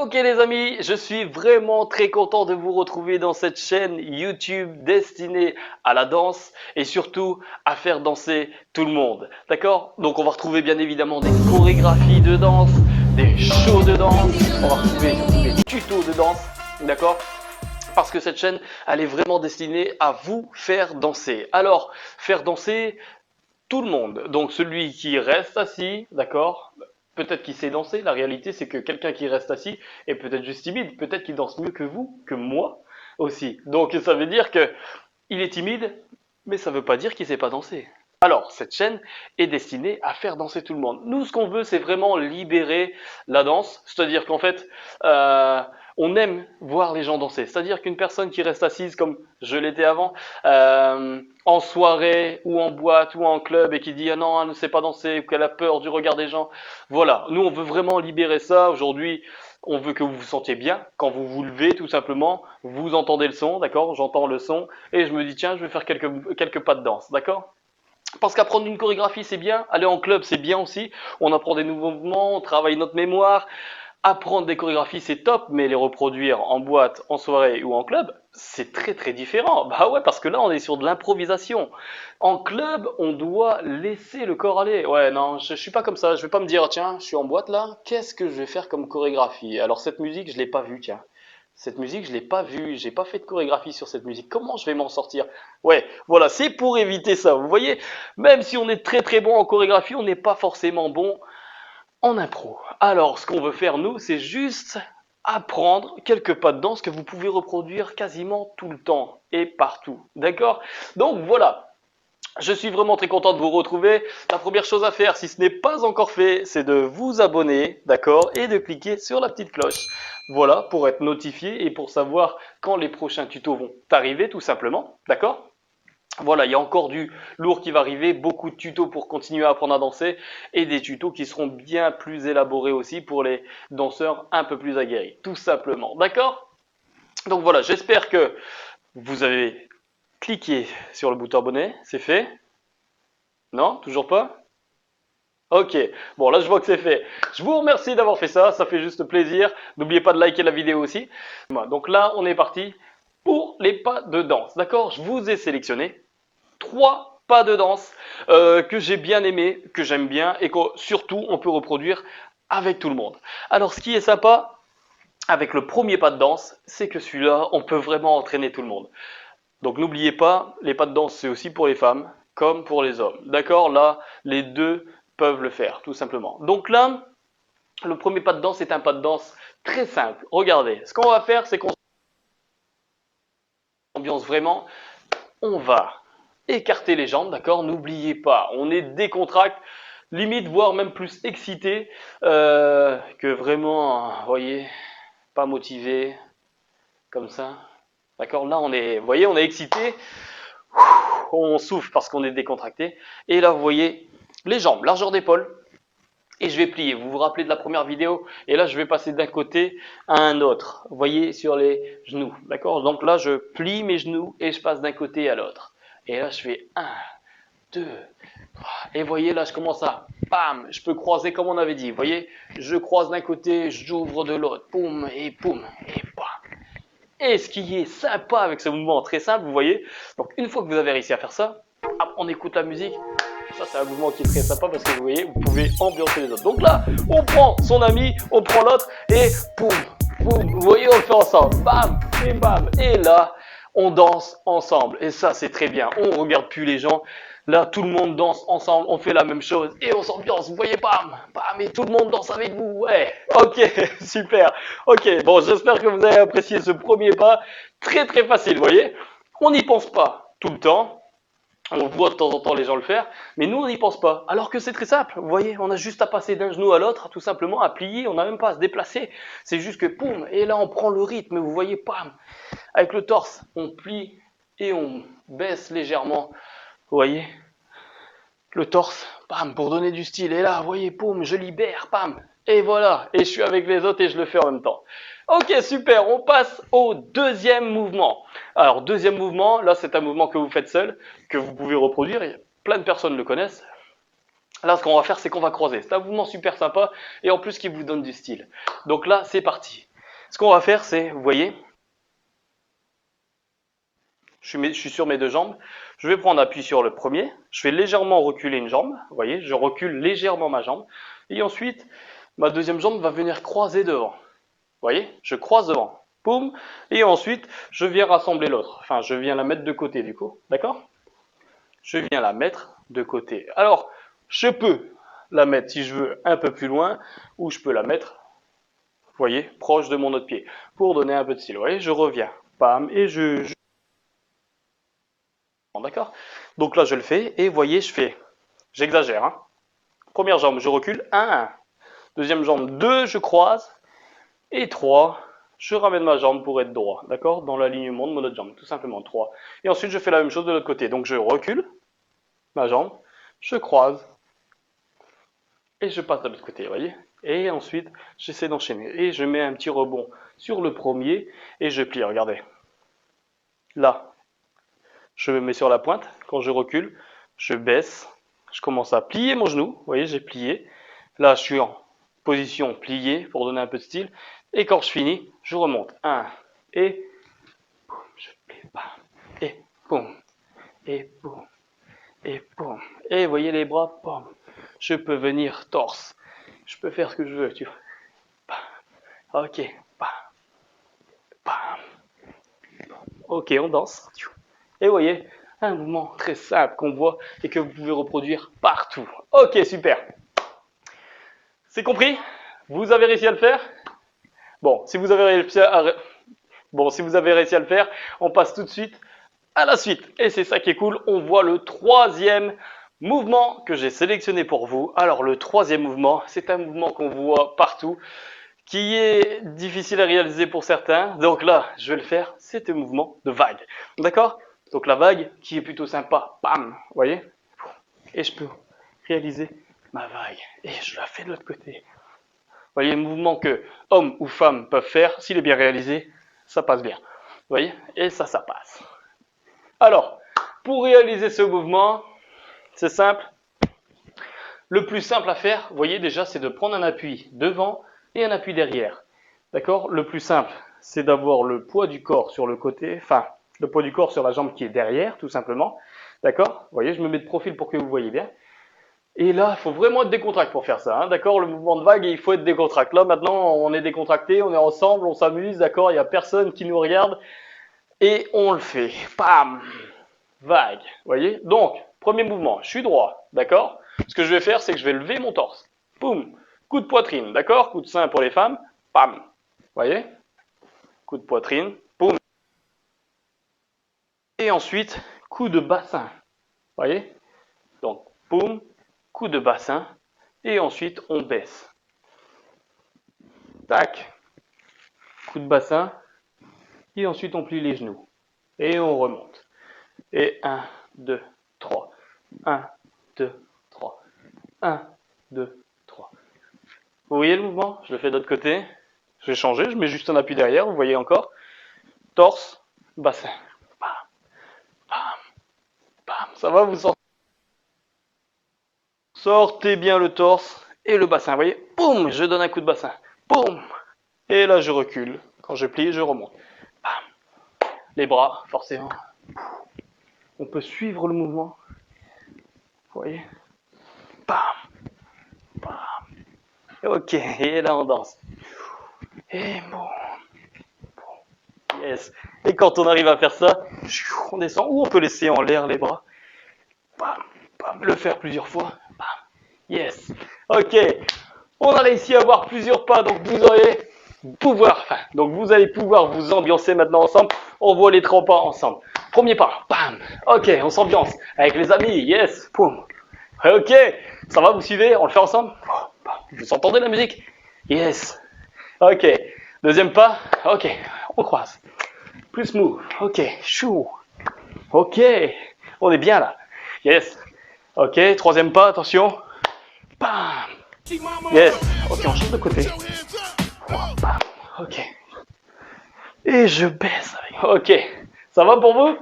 Ok les amis, je suis vraiment très content de vous retrouver dans cette chaîne YouTube destinée à la danse et surtout à faire danser tout le monde. D'accord? Donc on va retrouver bien évidemment des chorégraphies de danse, des shows de danse, on va retrouver surtout des tutos de danse. D'accord? Parce que cette chaîne, elle est vraiment destinée à vous faire danser. Alors, faire danser tout le monde. Donc celui qui reste assis, d'accord? Peut-être qu'il sait danser. La réalité, c'est que quelqu'un qui reste assis est peut-être juste timide. Peut-être qu'il danse mieux que vous, que moi aussi. Donc ça veut dire que il est timide, mais ça ne veut pas dire qu'il ne sait pas danser. Alors, cette chaîne est destinée à faire danser tout le monde. Nous, ce qu'on veut, c'est vraiment libérer la danse. C'est-à-dire qu'en fait, on aime voir les gens danser. C'est-à-dire qu'une personne qui reste assise, comme je l'étais avant, en soirée ou en boîte ou en club et qui dit « Ah non, elle ne sait pas danser » ou qu'elle a peur du regard des gens. Voilà, nous, on veut vraiment libérer ça. Aujourd'hui, on veut que vous vous sentiez bien. Quand vous vous levez, tout simplement, vous entendez le son, d'accord? J'entends le son et je me dis tiens, je vais faire quelques pas de danse, d'accord? Parce qu'apprendre une chorégraphie, c'est bien. Aller en club, c'est bien aussi. On apprend des nouveaux mouvements, on travaille notre mémoire. Apprendre des chorégraphies, c'est top, mais les reproduire en boîte, en soirée ou en club, c'est très très différent. Bah ouais, parce que là, on est sur de l'improvisation. En club, on doit laisser le corps aller. Ouais, non, je suis pas comme ça. Je vais pas me dire, tiens, je suis en boîte là, qu'est-ce que je vais faire comme chorégraphie? Alors cette musique, je l'ai pas vue, tiens. Cette musique, je l'ai pas vue, j'ai pas fait de chorégraphie sur cette musique. Comment je vais m'en sortir? Ouais, voilà, c'est pour éviter ça. Vous voyez, même si on est très très bon en chorégraphie, on n'est pas forcément bon en impro. Alors, ce qu'on veut faire, nous, c'est juste apprendre quelques pas de danse que vous pouvez reproduire quasiment tout le temps et partout. D'accord? Donc voilà. Je suis vraiment très content de vous retrouver. La première chose à faire, si ce n'est pas encore fait, c'est de vous abonner, d'accord, et de cliquer sur la petite cloche. Voilà, pour être notifié et pour savoir quand les prochains tutos vont arriver, tout simplement, d'accord? Voilà, il y a encore du lourd qui va arriver, beaucoup de tutos pour continuer à apprendre à danser et des tutos qui seront bien plus élaborés aussi pour les danseurs un peu plus aguerris, tout simplement, d'accord? Donc voilà, j'espère que vous avez cliqué sur le bouton abonner, c'est fait? Non, toujours pas? Ok, bon là je vois que c'est fait. Je vous remercie d'avoir fait ça, ça fait juste plaisir. N'oubliez pas de liker la vidéo aussi. Voilà, donc là on est parti pour les pas de danse, d'accord? Je vous ai sélectionné 3 pas de danse que j'ai bien aimé, que j'aime bien et que surtout on peut reproduire avec tout le monde. Alors ce qui est sympa avec le premier pas de danse, c'est que celui-là on peut vraiment entraîner tout le monde. Donc n'oubliez pas, les pas de danse c'est aussi pour les femmes comme pour les hommes. D'accord? Là, les deux peuvent le faire, tout simplement. Donc là, le premier pas de danse est un pas de danse très simple. Regardez, ce qu'on va faire, c'est qu'on s'ambiance vraiment. On va écarter les jambes, d'accord? N'oubliez pas, on est décontracté, limite, voire même plus excité que vraiment, vous voyez, pas motivé, comme ça. D'accord? Là, on est, vous voyez, on est excité. On souffle parce qu'on est décontracté. Et là, vous voyez, les jambes, largeur d'épaule. Et je vais plier. Vous vous rappelez de la première vidéo? Et là, je vais passer d'un côté à un autre. Vous voyez, sur les genoux. D'accord? Donc là, je plie mes genoux et je passe d'un côté à l'autre. Et là, je fais 1, 2, 3. Et vous voyez, là, je commence à, bam, je peux croiser comme on avait dit. Vous voyez, je croise d'un côté, j'ouvre de l'autre. Poum, et bam. Et ce qui est sympa avec ce mouvement très simple, vous voyez, donc une fois que vous avez réussi à faire ça, on écoute la musique. Ça, c'est un mouvement qui est très sympa parce que vous voyez, vous pouvez ambiancer les autres. Donc là, on prend son ami, on prend l'autre et poum, poum, vous voyez, on le fait ensemble. Bam, et bam. Et là, on danse ensemble. Et ça, c'est très bien. On ne regarde plus les gens. Là, tout le monde danse ensemble, on fait la même chose et on s'ambiance. Vous voyez, bam, bam, et tout le monde danse avec vous. Ouais, ok, super. Ok, bon, j'espère que vous avez apprécié ce premier pas. Très, très facile, vous voyez. On n'y pense pas tout le temps. On voit de temps en temps les gens le faire, mais nous on n'y pense pas. Alors que c'est très simple, vous voyez, on a juste à passer d'un genou à l'autre, tout simplement à plier, on n'a même pas à se déplacer. C'est juste que poum, et là on prend le rythme, vous voyez, pam, avec le torse, on plie et on baisse légèrement, vous voyez, le torse, pam, pour donner du style. Et là, vous voyez, poum, je libère, pam, et voilà, et je suis avec les autres et je le fais en même temps. Ok, super, on passe au deuxième mouvement. Alors, deuxième mouvement, là c'est un mouvement que vous faites seul, que vous pouvez reproduire, et plein de personnes le connaissent. Là, ce qu'on va faire, c'est qu'on va croiser. C'est un mouvement super sympa, et en plus qui vous donne du style. Donc là, c'est parti. Ce qu'on va faire, c'est, vous voyez, je suis sur mes deux jambes. Je vais prendre appui sur le premier. Je vais légèrement reculer une jambe. Vous voyez, je recule légèrement ma jambe. Et ensuite, ma deuxième jambe va venir croiser devant. Vous voyez, je croise devant. Boum. Et ensuite, je viens rassembler l'autre. Enfin, je viens la mettre de côté du coup. D'accord? Je viens la mettre de côté. Alors, je peux la mettre, si je veux, un peu plus loin, ou je peux la mettre, vous voyez, proche de mon autre pied, pour donner un peu de style. Vous voyez, je reviens. Bam. Et D'accord? Donc là, je le fais, et vous voyez, j'exagère, hein. Première jambe, je recule, 1. Deuxième jambe, 2, je croise, et 3, je ramène ma jambe pour être droit, d'accord? Dans l'alignement de mon autre jambe, tout simplement, 3. Et ensuite, je fais la même chose de l'autre côté. Donc, je recule ma jambe, je croise, et je passe de l'autre côté, vous voyez? Et ensuite, j'essaie d'enchaîner. Et je mets un petit rebond sur le premier, et je plie, regardez. Là, je me mets sur la pointe. Quand je recule, je baisse. Je commence à plier mon genou. Vous voyez, j'ai plié. Là, je suis en position pliée pour donner un peu de style. Et quand je finis, je remonte. 1, et boum, je plie. Bam, et boum, et boum, et boum. Et vous voyez les bras, boum. Je peux venir torse. Je peux faire ce que je veux, tu vois. Bam. Ok, bam, bam. Ok, on danse. Et vous voyez, un mouvement très simple qu'on voit et que vous pouvez reproduire partout. Ok, super. C'est compris? Vous avez réussi à le faire? Bon, si vous avez réussi à le faire, on passe tout de suite à la suite. Et c'est ça qui est cool, on voit le troisième mouvement que j'ai sélectionné pour vous. Alors le troisième mouvement, c'est un mouvement qu'on voit partout, qui est difficile à réaliser pour certains. Donc là, je vais le faire, c'est un mouvement de vague. D'accord? Donc la vague qui est plutôt sympa, bam, vous voyez? Et je peux réaliser ma vague. Et je la fais de l'autre côté. Vous voyez, le mouvement que hommes ou femmes peuvent faire, s'il est bien réalisé, ça passe bien. Vous voyez? Et ça passe. Alors, pour réaliser ce mouvement, c'est simple. Le plus simple à faire, vous voyez déjà, c'est de prendre un appui devant et un appui derrière. D'accord? Le plus simple, c'est d'avoir le poids du corps sur le côté, enfin, le poids du corps sur la jambe qui est derrière, tout simplement. D'accord? Vous voyez, je me mets de profil pour que vous voyez bien. Et là, il faut vraiment être décontracté pour faire ça, hein, d'accord? Le mouvement de vague, il faut être décontracté. Là, maintenant, on est décontracté, on est ensemble, on s'amuse, d'accord? Il n'y a personne qui nous regarde. Et on le fait. Pam! Vague. Vous voyez? Donc, premier mouvement, je suis droit, d'accord? Ce que je vais faire, c'est que je vais lever mon torse. Poum! Coup de poitrine, d'accord? Coup de sein pour les femmes. Pam! Vous voyez? Coup de poitrine. Poum! Et ensuite, coup de bassin. Vous voyez? Donc, poum! Coup de bassin. Et ensuite, on baisse. Tac! Coup de bassin. Et ensuite, on plie les genoux. Et on remonte. Et 1, 2, 3. 1, 2, 3. 1, 2, 3. Vous voyez le mouvement? Je le fais de l'autre côté. Je vais changer, je mets juste un appui derrière, vous voyez encore. Torse, bassin. Bam, bam, bam. Ça va, vous sortez bien le torse et le bassin. Vous voyez? Boum, je donne un coup de bassin. Boum. Et là, je recule. Quand je plie, je remonte. Bam. Les bras, forcément. On peut suivre le mouvement. Vous voyez? Bam, bam. Ok, et là, on danse. Et bon. Yes. Et quand on arrive à faire ça, on descend ou on peut laisser en l'air les bras. Bam, bam, le faire plusieurs fois. Bam. Yes. Ok. On a réussi à avoir plusieurs pas, donc vous allez pouvoir vous ambiancer maintenant ensemble. On voit les 3 pas ensemble. Premier pas. Bam. Ok, on s'ambiance avec les amis. Yes. Poum. Ok. Ça va, vous suivez? On le fait ensemble? Vous entendez la musique? Yes. Ok. Deuxième pas. Ok. On croise. Plus move. Ok. Chou. Ok. On est bien là. Yes. Ok. Troisième pas. Attention. Bam. Yes. Ok. On change de côté. Bam. Ok. Et je baisse avec. Ok. Ça va pour vous?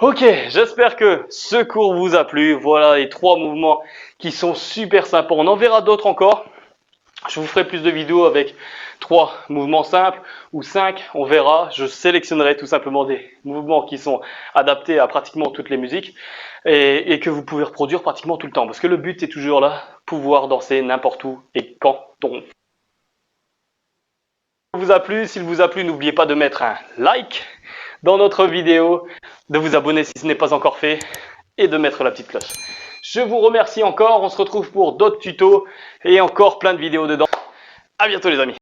Ok. J'espère que ce cours vous a plu. Voilà les 3 mouvements qui sont super sympas. On en verra d'autres encore. Je vous ferai plus de vidéos avec 3 mouvements simples ou 5, on verra. Je sélectionnerai tout simplement des mouvements qui sont adaptés à pratiquement toutes les musiques et que vous pouvez reproduire pratiquement tout le temps. Parce que le but est toujours là, pouvoir danser n'importe où et quand on. S'il vous a plu, n'oubliez pas de mettre un like dans notre vidéo, de vous abonner si ce n'est pas encore fait et de mettre la petite cloche. Je vous remercie encore, on se retrouve pour d'autres tutos et encore plein de vidéos dedans. À bientôt les amis.